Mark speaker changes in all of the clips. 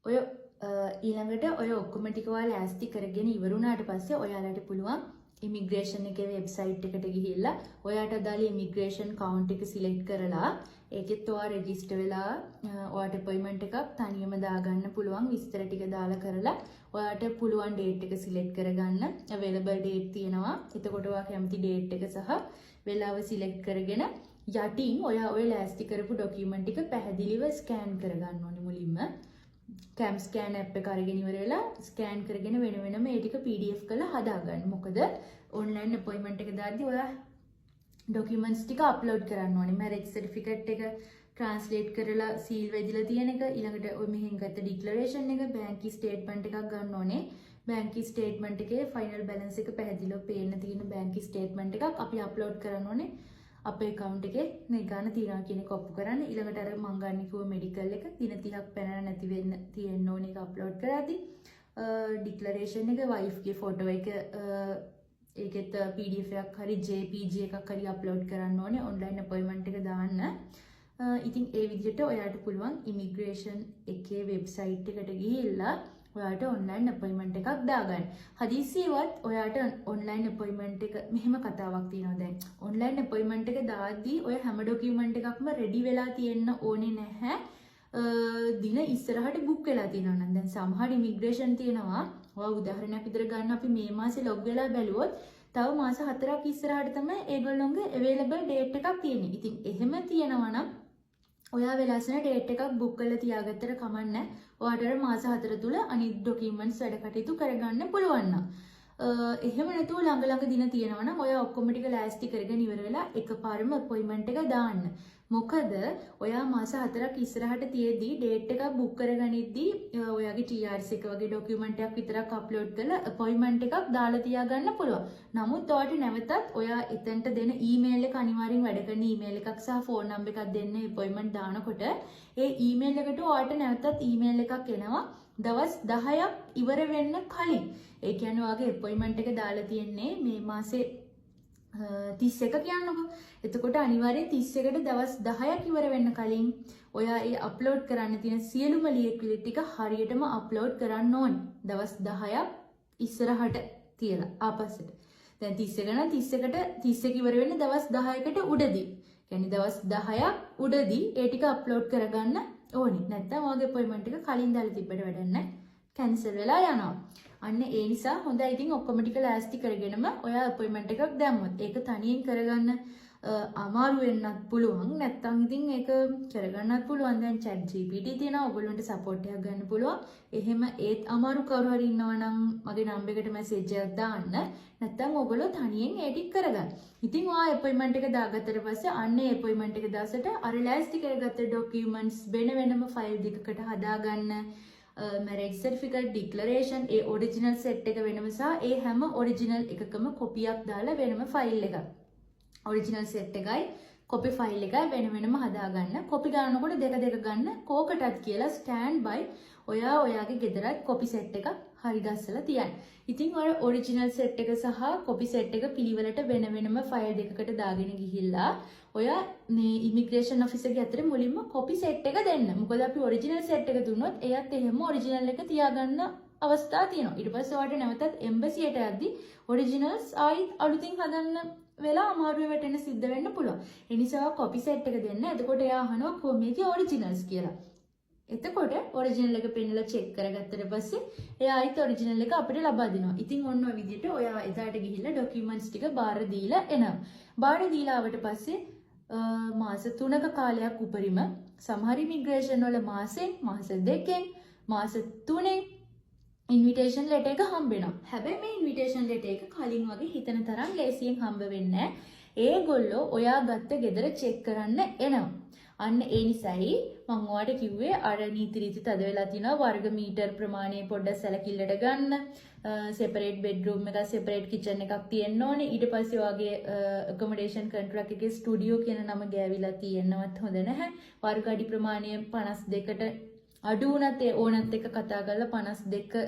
Speaker 1: ඔය ඊළඟට ඔය ඔක්කොම ටික ඔයාලා ලෑස්ති කරගෙන ඉවරුණාට පස්සේ ඔයාලට පුළුවන් ඉමිග්‍රේෂන් එකේ වෙබ්සයිට් එකට ගිහිල්ලා ඔයාට අදාළ ඉමිග්‍රේෂන් කවුන්ට් එක සිලෙක්ට් කරලා ඒකෙත් ඔයා රෙජිස්ටර් වෙලා ඔයාට අපොයින්ට්මන්ට් එකක් තනියම දාගන්න පුළුවන් විස්තර ටික දාලා කරලා ඔයාට පුළුවන් ඩේට් එක සිලෙක්ට් කරගන්න අවైలබල් ඩේට් තියෙනවා. එතකොට ඔයා කැමති ඩේට් එක සහ වෙලාව සිලෙක්ට් කරගෙන යටින් ඔයා ඔය ලෑස්ති කරපු ඩොකියුමන්ට් ටික පැහැදිලිව ස්කෑන් කරගන්න ඕනේ මුලින්ම. කැම් ස්කෑන් ඇප් එක අරගෙන ඉවර වෙලා ස්කෑන් කරගෙන වෙන වෙනම ඒ ටික PDF කරලා හදාගන්න. මොකද ඔන්ලයින් අපොයින්ට්මන්ට් එක දාද්දී ඔයා ඩොකියුමන්ට්ස් ටික අප්ලෝඩ් කරන්න ඕනේ. මැරේජ් සර්ටිෆිකේට් එක ට්‍රාන්ස්ලේට් කරලා සීල් වෙදිලා තියෙන එක, ඊළඟට ඔය මෙහෙන් ගත්ත ඩික්ලරේෂන් එක, බැංකි ස්ටේට්මන්ට් එකක් ගන්න ඕනේ. බැංකි ස්ටේට්මන්ට් එකේ ෆයිනල් බැලන්ස් එක පැහැදිලිව පේන්න තියෙන බැංකි ස්ටේට්මන්ට් එකක් අපි අප්ලෝඩ් කරන්න ඕනේ. අපේ account එකේ මේ ගාන තියනවා කියන එක ඔප්පු කරන්න. ඊළඟට අර මං ගන්න කිව්ව මෙඩිකල් එක දින 30ක් පැනලා නැති වෙන්න තියෙන්න ඕනේ ඒක අප්ලෝඩ් කරාදී. ඩික්ලරේෂන් එක, වයිෆ් ගේ ෆොටෝ එක ඒකෙත් PDF එකක් හරි JPG එකක් හරි අප්ලෝඩ් කරන්න ඕනේ ඔන්ලයින් අපොයින්ට්මන්ට් එක දාන්න. ඉතින් ඒ විදිහට ඔයාට පුළුවන් ඉමිග්‍රේෂන් එකේ වෙබ්සයිට් එකට ගිහිල්ලා ඔයාට ඔන්ලයින් අපොයින්ට්මන්ට් එකක් දාගන්න. හදිසියෙවත් ඔයාට ඔන්ලයින් අපොයින්ට්මන්ට් එක මෙහෙම කතාවක් තියෙනවා දැන්. ඔන්ලයින් අපොයින්ට්මන්ට් එක දාද්දී ඔය හැම ඩොකියුමන්ට් එකක්ම රෙඩි වෙලා තියෙන්න ඕනේ නැහැ. දින ඉස්සරහට බුක් වෙලා තියෙනවා නම් දැන් සමහර ඉමිග්‍රේෂන් තියෙනවා. ඔය උදාහරණයක් විතර ගන්න අපි මේ මාසේ ලොග් වෙලා බැලුවොත් තව මාස 4ක් ඉස්සරහට තමයි ඒගොල්ලොන්ගේ අවైలබල් ඩේට් එකක් තියෙන්නේ. ඉතින් එහෙම තියෙනවා නම් ඔයා වෙලාසන ඩේට් එකක් බුක් කරලා තියාගත්තට කමක් නැහැ. ඔයාට මාස 4 තුල අනිත් ඩොකියුමන්ට්ස් වැඩ කටයුතු කරගන්න පුළුවන් නම්. එහෙම නැතුව ළඟ දින තියෙනවා නම් ඔයා ඔක්කොම ටික ලෑස්ති කරගෙන ඉවර වෙලා එකපාරම අපොයින්ට්මන්ට් එක දාන්න. මොකද ඔයා මාස 4ක් ඉස්සරහට තියේදී ඩේට් එකක් බුක් කරගනිද්දී ඔයාගේ TRC එක වගේ ඩොකියුමන්ට් එකක් විතරක් අප්ලෝඩ් කරලා අපොයින්ට්මන්ට් එකක් දාලා තියාගන්න පුළුවන්. නමුත් ඔයාට නැවතත් ඔයා එතනට දෙන ඊමේල් එක අනිවාර්යෙන් වැඩ කරන ඊමේල් එකක් සහ ෆෝන් නම්බර් එකක් දෙන්න අපොයින්ට්මන්ට් දානකොට ඒ ඊමේල් එකට ඔයාට නැවතත් ඊමේල් එකක් එනවා දවස් 10ක් ඉවර වෙන්න කලින්. ඒ කියන්නේ ඔයාගේ අපොයින්ට්මන්ට් එක දාලා තියෙන්නේ මේ මාසේ 31 කියන්නකො. එතකොට අනිවාර්යෙන් 31ට දවස් 10ක් ඉවර වෙන්න කලින් ඔයා ඒ අප්ලෝඩ් කරන්න තියෙන සියලුම ලියවිලි ටික හරියටම අප්ලෝඩ් කරන්න ඕනේ. දවස් 10ක් ඉස්සරහට තියලා ආපස්සට. දැන් 31 නම් 31ට ඉවර වෙන්න දවස් 10කට උඩදී. කියන්නේ දවස් 10ක් උඩදී ඒ ටික අප්ලෝඩ් කරගන්න ඕනේ. නැත්නම් ඔයාගේ අපොයින්ට්මන්ට් එක කලින් දාලා තිබ්බට වැඩක් නැහැ. කැන්සල් වෙලා යනවා. අන්න ඒ නිසා හොඳයි ඉතින් ඔක්කොම ටික ලෑස්ති කරගෙනම ඔයා අපොයින්ට්මන්ට් එකක් දැම්මොත් ඒක තනියෙන් කරගන්න අමාරු වෙන්නත් පුළුවන්. නැත්නම් ඉතින් ඒක කරගන්නත් පුළුවන්. දැන් chat GPT තියෙනවා. ඔයගොල්ලන්ට සපෝට් එකක් ගන්න පුළුවන්. එහෙම ඒත් අමාරු කවුරු හරි ඉන්නවා නම් මගේ නම්බර් එකට මැසේජ් එකක් දාන්න. නැත්නම් ඔයගොල්ලෝ තනියෙන් ඒ ටික කරගන්න. ඉතින් ඔයා අපොයින්ට්මන්ට් එක දාගත්තට පස්සේ අන්න ඒ අපොයින්ට්මන්ට් එක දාසට අර ලෑස්ති කරගත්ත ඩොකියුමන්ට්ස් වෙනම ෆයිල් දෙකකට හදාගන්න. මැරේජ් සර්ටිෆිකේට් ඩික්ලරේෂන් ඒ ඔරිජිනල් සෙට් එක වෙනම සහ ඒ හැම ඔරිජිනල් එකකම කොපියක් දාලා වෙනම ෆයිල් එකක්. ඔරිජිනල් සෙට් එකයි කොපි ෆයිල් එකයි වෙනම හදාගන්න. කොපි ගන්නකොට දෙක ගන්න කෝකටත් කියලා ස්ටෑන්ඩ් බයි ඔයාගේ ගෙදරත් කොපි සෙට් එකක් හරි ගස්සලා තියන්න. ඉතින් ඔය ඔරිජිනල් සෙට් එක සහ කොපි සෙට් එක පිළිවෙලට වෙනම ෆයිල් දෙකකට දාගෙන ගිහිල්ලා ඔයා මේ ඉමිග්‍රේෂන් ඔෆිසර්ගේ අතර මුලින්ම කොපි සෙට් එක දෙන්න. මොකද අපි ඔරිජිනල් සෙට් එක දුන්නොත් එයත් එහෙම ඔරිජිනල් එක තියාගන්න අවස්ථා තියෙනවා. ඊට පස්සේ ඔයාලට නැවතත් එම්බසියට යද්දි ඔරිජිනල්ස් ආයිත් අලුතින් හදන්න වෙලා අමාරුවේ වැටෙන්න සිද්ධ වෙන්න පුළුවන්. ඒ නිසා කොපි සෙට් එක දෙන්න. එතකොට එයා අහනවා කොහොමද ඔරිජිනල්ස් කියලා. එතකොට ඔරිජිනල් එක පෙන්නලා චෙක් කරගත්තට පස්සේ එයා ආයිත් ඔරිජිනල් එක අපිට ලබා දෙනවා. ඉතින් ඔන්න ඔය විදිහට ඔයා එදාට ගිහිල්ලා ඩොකියුමන්ට්ස් ටික බාර දීලා එනවා. බාර දීලා ආවට පස්සේ මාස 3ක කාලයක් උපරිම සමහර ඉමිග්‍රේෂන් වල මාසෙන් මාස 2කින් මාස 3න් ඉන්විටේෂන් ලෙටර් එක හම්බ වෙනවා. හැබැයි මේ ඉන්විටේෂන් ලෙටර් එක කලින් වගේ හිතන තරම් ලේසියෙන් හම්බ වෙන්නේ නැහැ. ඒගොල්ලෝ ඔයා ගත්ත ගෙදර චෙක් කරන්න එනවා. අන්න ඒ නිසායි මම ඔයාලට කිව්වේ අර නීති රීති තද වෙලා තිනවා වර්ග මීටර් ප්‍රමාණය පොඩ්ඩක් සැලකිල්ලට ගන්න. සෙපරේට් බෙඩ්රූම් එකක් සෙපරේට් කිචන් එකක් තියෙන්න ඕනේ. ඊට පස්සේ ඔයාගේ ඇකොමොඩේෂන් කොන්ට්‍රැක්ට් එකේ ස්ටුඩියෝ කියන නම ගෑවිලා තියෙන්නවත් හොඳ නැහැ. වර්ග අඩි ප්‍රමාණය 52ට අඩු වුණත් ඒ ඕනත් එක්ක කතා කරලා 52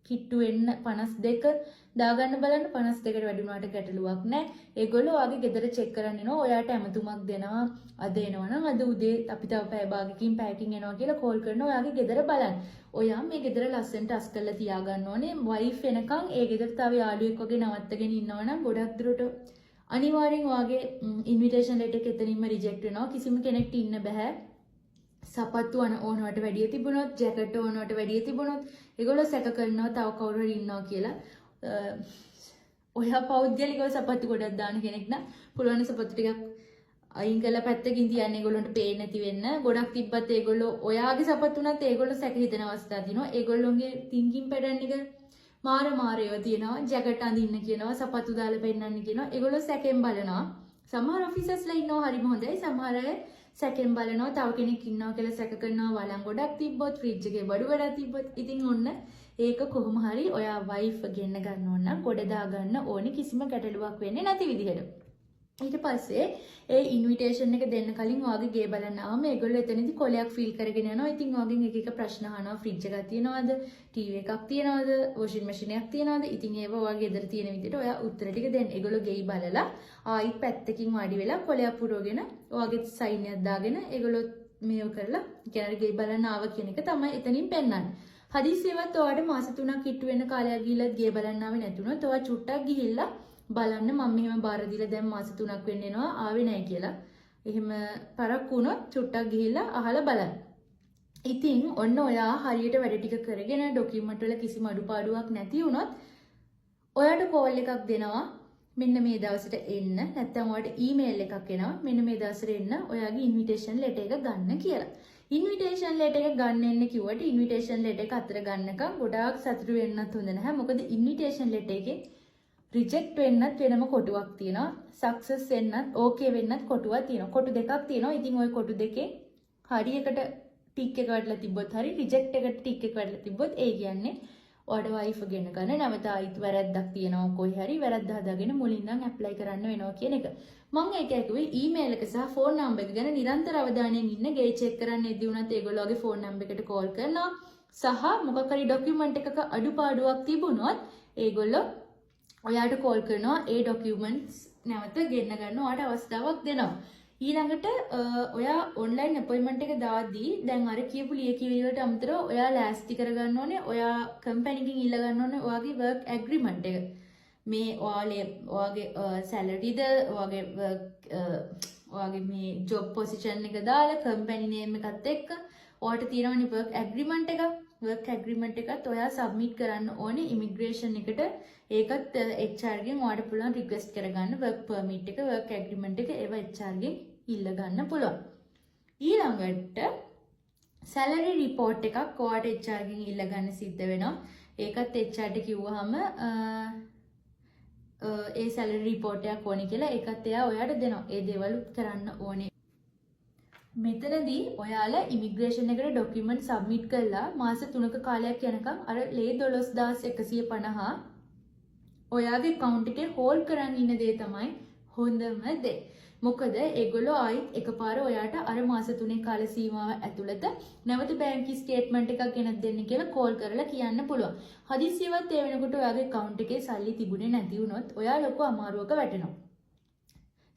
Speaker 1: කිට්ටු වෙන්න 52 දාගන්න බලන්න 52කට වැඩි වුණාට ගැටලුවක් නැහැ. ඒගොල්ලෝ ආගේ ගෙදර චෙක් කරන්න එනවා. ඔයාට ඇමතුමක් දෙනවා. අද එනවනම් අද උදේ අපි තව පැය භාගකින් පැයකින් එනවා කියලා කෝල් කරනවා. ඔයාගේ ගෙදර බලන්න. ඔයා මේ ගෙදර ලස්සනට අස් කරලා තියාගන්න ඕනේ. වයිෆ් එනකන් ඒ ගෙදර තව යාළුවෙක් වගේ නවත්තගෙන ඉන්නවනම් ගොඩක් දුරට අනිවාර්යෙන් ඔයාගේ ඉන්විටේෂන් ලෙටර් එක එතනින්ම රිජෙක්ට් වෙනවා. කිසිම කෙනෙක්ට ඉන්න බෑ. සපත්තු ඕනවට වැඩිය තිබුණොත් ජැකට් ඕනවට වැඩිය තිබුණොත් ඒගොල්ලෝ සැක කරනවා තව කවුරු හරි ඉන්නවා කියලා. ඔයා පෞද්ගලිකව සපත්තු ගොඩක් දාන කෙනෙක් නම් පුළුවන් සපත්තු ටිකක් අයින් කරලා පැත්තකින් තියන්න ඒගොල්ලන්ට පේන්නේ නැති වෙන්න. ගොඩක් තිබ්බත් ඒගොල්ලෝ ඔයාගේ සපත්තු උනත් ඒගොල්ලෝ සැක හිතන අවස්ථා තියෙනවා. ඒගොල්ලෝගේ තින්කින් පැටර්න් එක මාර ඒවා තියෙනවා. ජැකට් අඳින්න කියනවා, සපත්තු දාලා පෙන්නන්න කියනවා. ඒගොල්ලෝ සැකෙන් බලනවා. සමහර ඔෆිසර්ස්ලා ඉන්නවා හරිම හොඳයි. සමහර අය සැකෙන් බලනවා තව කෙනෙක් ඉන්නවා කියලා සැක කරනවා. වළං ගොඩක් තිබ්බොත්, ෆ්‍රිජ් එකේ බඩු ගොඩක් තිබ්බොත්, ඉතින් ඔන්න ඒක කොහොම හරි ඔයා වයිෆ් ගෙන්න ගන්න ඕන නම් ගොඩ දා ගන්න ඕනේ කිසිම ගැටලුවක් වෙන්නේ නැති විදිහට. ඊට පස්සේ ඒ ඉන්විටේෂන් එක දෙන්න කලින් ඔයාගේ ගේ බලන්න ආවම ඒගොල්ලෝ එතනදී කොලයක් ෆිල් කරගෙන යනවා. ඉතින් ඔයාගෙන් එක එක ප්‍රශ්න අහනවා. ෆ්‍රිජ් එකක් තියනවද? ටීවී එකක් තියනවද? වොෂින් මැෂින් එකක් තියනවද? ඉතින් ඒව ඔයාගේ ගෙදර තියෙන විදිහට ඔයා උත්තර ටික දෙන්න. ඒගොල්ලෝ ගෙයි බලලා ආයිත් පැත්තකින් වාඩි වෙලා කොලයක් පුරවගෙන ඔයාගේ සයින් එකක් දාගෙන ඒගොල්ලෝ මේව කරලා කියන්නේ ගෙයි බලන්න ආව කියන එක තමයි එතනින් පෙන්නන්නේ. හදිසියෙවත් ඔයාට මාස 3ක් හිටු වෙන කාලයක් ගිහිල්ලා ගේ බලන්න ආවේ නැතුණොත් ඔයා චුට්ටක් ගිහිල්ලා බලන්න මම මෙහෙම බාර දීලා දැන් මාස 3ක් වෙන්න එනවා ආවේ නැහැ කියලා. එහෙම පරක් වුණොත් චුට්ටක් ගිහිල්ලා අහලා බලන්න. ඉතින් ඔන්න ඔයා හරියට වැඩ ටික කරගෙන ડોකියුමන්ට් වල කිසිම අඩුපාඩුවක් නැති වුණොත් ඔයාට කෝල් එකක් දෙනවා. මෙන්න මේ දවසට එන්න. නැත්නම් ඔයාට ඊමේල් එකක් එනවා. මෙන්න මේ දවසට එන්න ඔයාගේ ඉන්විටේෂන් ලෙටර් එක ගන්න කියලා. ඉන්විටේෂන් ලෙටර් එක ගන්න එන්න කිව්වට ඉන්විටේෂන් ලෙටර් එක අතර ගන්නකම් ගොඩාක් සතුටු වෙන්නත් හොඳ නැහැ. මොකද ඉන්විටේෂන් ලෙටර් එකේ රිජෙක්ට් වෙන්නත් වෙනම කොටුවක් තියෙනවා. සක්සස් වෙන්නත් ඕකේ වෙන්නත් කොටුවක් තියෙනවා. කොටු දෙකක් තියෙනවා. ඉතින් ওই කොටු දෙකේ හරියකට ටික් එක වඩලා තිබ්බොත් හරි රිජෙක්ට් එකට ටික් එක වඩලා තිබ්බොත් ඒ කියන්නේ ඔයාට වයිෆ් ගෙන ගන්න නැවත ආයිත් වැරද්දක් තියෙනවා කොයි හරි වැරද්ද හදාගෙන මුලින් ඉඳන් ඇප්ලයි කරන්න වෙනවා කියන එක. මම ඒක ඇහුවේ ඊමේල් එක සහ ෆෝන් නම්බර් එක ගැන නිරන්තර අවධානයෙන් ඉන්න ගේ චෙක් කරන්න එද්දී උනත් ඒගොල්ලෝගේ ෆෝන් නම්බර් එකට කෝල් කරනවා. සහ මොකක් හරි ડોකියුමන්ට් එකක අඩුපාඩුවක් තිබුණොත් ඒගොල්ලෝ ඔයාට කෝල් කරනවා. ඒ ડોකියුමන්ට්ස් නැවත ගෙන්න ගන්න ඔයාට අවස්ථාවක් දෙනවා. ඊළඟට ඔයා ඔන්ලයින් අපොයින්ට්මන්ට් එක දාද්දී දැන් අර කියපු ලියකියවිලි වලට අමතරව ඔයා ලෑස්ති කරගන්න ඕනේ. ඔයා කම්පැනිකින් ඉල්ල ගන්න ඕනේ ඔයාගේ වර්ක් ඇග්‍රීමන්ට් එක. මේ ඔයාගේ සැලරිද ඔයාගේ මේ ජොබ් පොසිෂන් එක දාලා කම්පැනි නේම් එකත් එක්ක ඔයාට තියෙනවනේ වර්ක් ඇග්‍රීමන්ට් එක. වර්ක් ඇග්‍රීමන්ට් එකත් ඔයා සබ්මිට් කරන්න ඕනේ ඉමිග්‍රේෂන් එකට. ඒකත් HR ගෙන් ඔයාට පුළුවන් රික්වෙස්ට් කරගන්න වර්ක් පර්මිට් එක වර්ක් ඇග්‍රීමන්ට් එක ඒව HR ගෙන් ඉල්ල ගන්න පුළුවන්. ඊළඟට සැලරි රිපෝට් එකක් ඔයාට HR ගෙන් ඉල්ල ගන්න සිද්ධ වෙනවා. ඒකත් HR ට කිව්වහම ඒ සැලරි රිපෝට් එකක් ඕනේ කියලා ඒකත් එයා ඔයාට දෙනවා. ඒ දේවල් කරන්න ඕනේ. මෙතනදී ඔයාලා ඉමිග්‍රේෂන් එකට ડોකියුමන්ට් සබ්මිට් කරලා මාස 3ක කාලයක් යනකම් අර ලේ 12150 ඔයාගේ account එකේ හෝල්ඩ් කරන් ඉන්න දේ තමයි හොඳම දේ. මොකද ඒගොල්ලෝ ආයිත් එකපාර ඔයාට අර මාස 3 කාල සීමාව ඇතුළත නැවත බැංකි ස්ටේට්මන්ට් එකක් ගෙනත් දෙන්න කියලා කෝල් කරලා කියන්න පුළුවන්. හදිසියෙවත් ඒ වෙනකොට ඔයාගේ account එකේ සල්ලි තිබුණේ නැති වුණොත් ඔයා ලොකු අමාරුවක වැටෙනවා.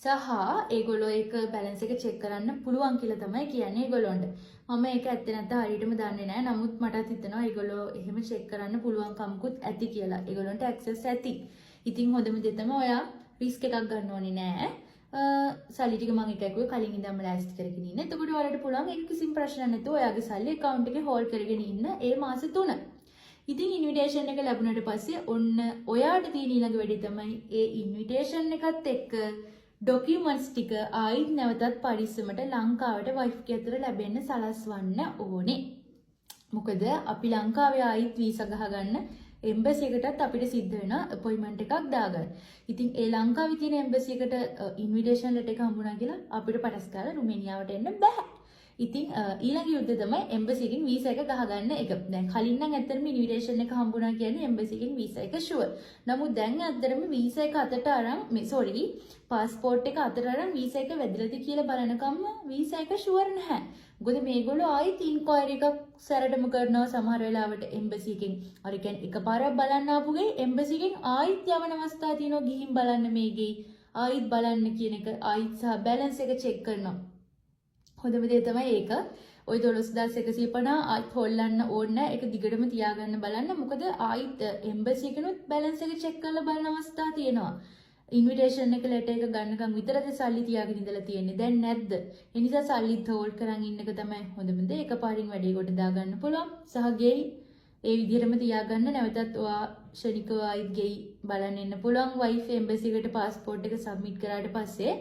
Speaker 1: සහ ඒගොල්ලෝ ඒක බැලන්ස් එක චෙක් කරන්න පුළුවන් කියලා තමයි කියන්නේ ඒගොල්ලොන්ට. මම ඒක ඇත්ත නැත්නම් හරියටම දන්නේ නැහැ. නමුත් මටත් හිතෙනවා ඒගොල්ලෝ එහෙම චෙක් කරන්න පුළුවන් කමකුත් ඇති කියලා. ඒගොල්ලොන්ට ඇක්සස් ඇති. ඉතින් හොඳම දේ තමයි ඔයා රිස්ක් එකක් ගන්න ඕනේ නැහැ. සල්ලි ටික මම එක ඇකුවේ කලින් ඉඳන්ම ලෑස්ති කරගෙන ඉන්න. එතකොට ඔයාලට පුළුවන් ඒක කිසිම ප්‍රශ්නයක් නැතුව ඔයාගේ සල්ලි account එකේ hold කරගෙන ඉන්න ඒ මාස 3. ඉතින් ඉන්විටේෂන් එක ලැබුණාට පස්සේ ඔන්න ඔයාට තියෙන ඊළඟ වැඩේ තමයි ඒ ඉන්විටේෂන් එකත් එක්ක ඩොකියුමන්ට්ස් ටික ආයිත් නැවතත් පරිස්සමට ලංකාවට වයිෆ් ගේ අතර ලැබෙන්න සලස්වන්න ඕනේ. මොකද අපි ලංකාවේ ආයිත් වීසා ගහගන්න එම්බසි එකටත් අපිට සිද්ධ වෙන අපොයින්ට්මන්ට් එකක් දාගන්න. ඉතින් ඒ ලංකාවේ තියෙන එම්බසි එකට ඉන්විටේෂන් ලෙටර් එක හම්බුණා කියලා අපිට පටස් ගාලා රුමේනියාවට එන්න බෑ. ඉතින් ඊළඟ යුද්ධය තමයි එම්බසි එකෙන් වීසා එක ගහගන්න එක. දැන් කලින් නම් ඇත්තටම ඉන්විටේෂන් එක හම්බුණා කියන්නේ එම්බසි එකෙන් වීසා එක ෂුවර්. නමුත් දැන් ඇත්තටම වීසා එක අතට අරන් පාස්පෝර්ට් එක අතට අරන් වීසා එක වැදිලාද කියලා බලනකම්ම වීසා එක ෂුවර් නැහැ. මොකද මේගොල්ලෝ ආයිත් ඉන්ක්වයරි එකක් සැරටම කරනවා සමහර වෙලාවට එම්බසි එකෙන්. අර කියන්නේ එකපාරක් බලන්න ආපු ගෙයි එම්බසි එකෙන් ආයිත් යවන අවස්ථා තියෙනවා ගිහින් බලන්න මේ ගෙයි. ආයිත් බලන්න කියන එක ආයිත් සහ බැලන්ස් එක චෙක් කරනවා. හොඳම දේ තමයි ඒක. ওই 12150 ආයිත් හොල්ලන්න ඕනේ නැහැ. ඒක දිගටම තියාගන්න බලන්න. මොකද ආයිත් එම්බසි එකනොත් බැලන්ස් එක චෙක් කරලා බලන අවස්ථා තියෙනවා. ඉන්විටේෂන් එක ලෙටර් එක ගන්නකම් විතරද සල්ලි තියාගෙන ඉඳලා තියෙන්නේ. දැන් නැද්ද? ඒ නිසා සල්ලිත් හෝල්ඩ් කරන් ඉන්න එක තමයි හොඳම දේ. එකපාරින් වැඩේ කොට දාගන්න පුළුවන්. සහ ගෙයි ඒ විදිහටම තියාගන්න නැවතත් ඔයා ශනිකව ආයිත් ගෙයි බලන්න එන්න පුළුවන්. වයිෆ් එම්බසි එකට පාස්පෝර්ට් එක සබ්මිට් කරාට පස්සේ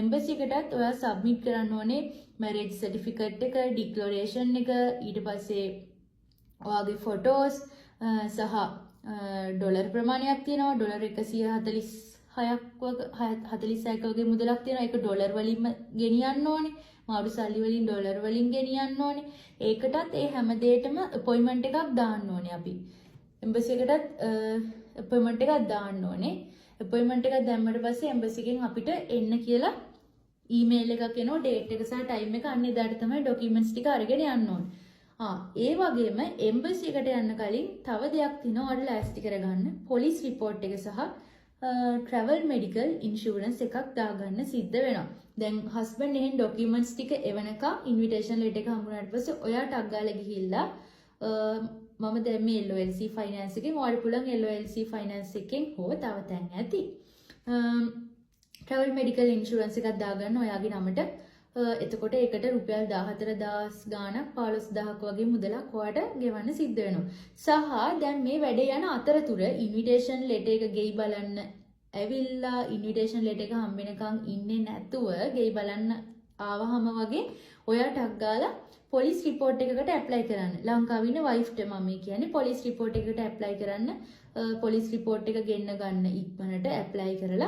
Speaker 1: එම්බසි එකටත් ඔයා සබ්මිට් කරන්න ඕනේ මැරේජ් සර්ටිෆිකේට් එක, ඩික්ලරේෂන් එක, ඊට පස්සේ ඔයාගේ ෆොටෝස් සහ ඩොලර් ප්‍රමාණයක් තියෙනවා. ඩොලර් 146ක් වගේ මුදලක් තියෙනවා. ඒක ඩොලර් වලින්ම ගෙනියන්න ඕනේ. මාරු සල්ලි වලින් ඩොලර් වලින් ගෙනියන්න ඕනේ. ඒකටත් ඒ හැම දෙයකටම අපොයින්ට්මන්ට් එකක් දාන්න ඕනේ අපි. එම්බසි එකටත් අපොයින්ට්මන්ට් එකක් දාන්න ඕනේ. අපොයින්ට්මන්ට් එකක් දැම්මට පස්සේ එම්බසි එකෙන් අපිට එන්න කියලා ඊමේල් එකක් එනවා ඩේට් එක සහ ටයිම් එක. අන්න එදාට තමයි ඩොකියුමන්ට්ස් ටික අරගෙන යන්න ඕනේ. ඒ වගේම එම්බසි එකට යන්න කලින් තව දෙයක් තියෙනවා ඔයාලා ලෑස්ති කරගන්න. පොලිස් රිපෝට් එක සහ travel medical insurance එකක් දාගන්න සිද්ධ වෙනවා. දැන් හස්බන්ඩ් එහෙන් ඩොකියුමන්ට්ස් ටික එවනකම් ඉන්විටේෂන් ලෙටර් එක හම්බුනාට පස්සේ ඔයා ටක් ගාලා ගිහිල්ලා මම දැන් මේ LOLC ෆයිනෑන්ස් එකෙන් ඔයාලට පුළුවන් LOLC ෆයිනෑන්ස් එකෙන් හෝ තව තැන් ඇති travel medical insurance එකක් දාගන්න ඔයාගේ නමට. එතකොට ඒකට රුපියල් 14000 ගාණක් 15000ක් වගේ මුදලක් ඔයාට ගෙවන්න සිද්ධ වෙනවා. සහ දැන් මේ වැඩේ යන අතරතුර ඉන්විටේෂන් ලෙටර් එක ගෙයි බලන්න ඇවිල්ලා ඉන්විටේෂන් ලෙටර් එක හම්බ වෙනකන් ඉන්නේ නැතුව ගෙයි බලන්න ආවහම වගේ ඔයා ටක් ගාලා පොලිස් රිපෝට් එකකට ඇප්ලයි කරන්න. ලංකාවේ ඉන්න වයිෆ්ට මම කියන්නේ පොලිස් රිපෝට් එකකට ඇප්ලයි කරන්න. පොලිස් රිපෝට් එක ගෙන්න ගන්න ඉක්මනට ඇප්ලයි කරලා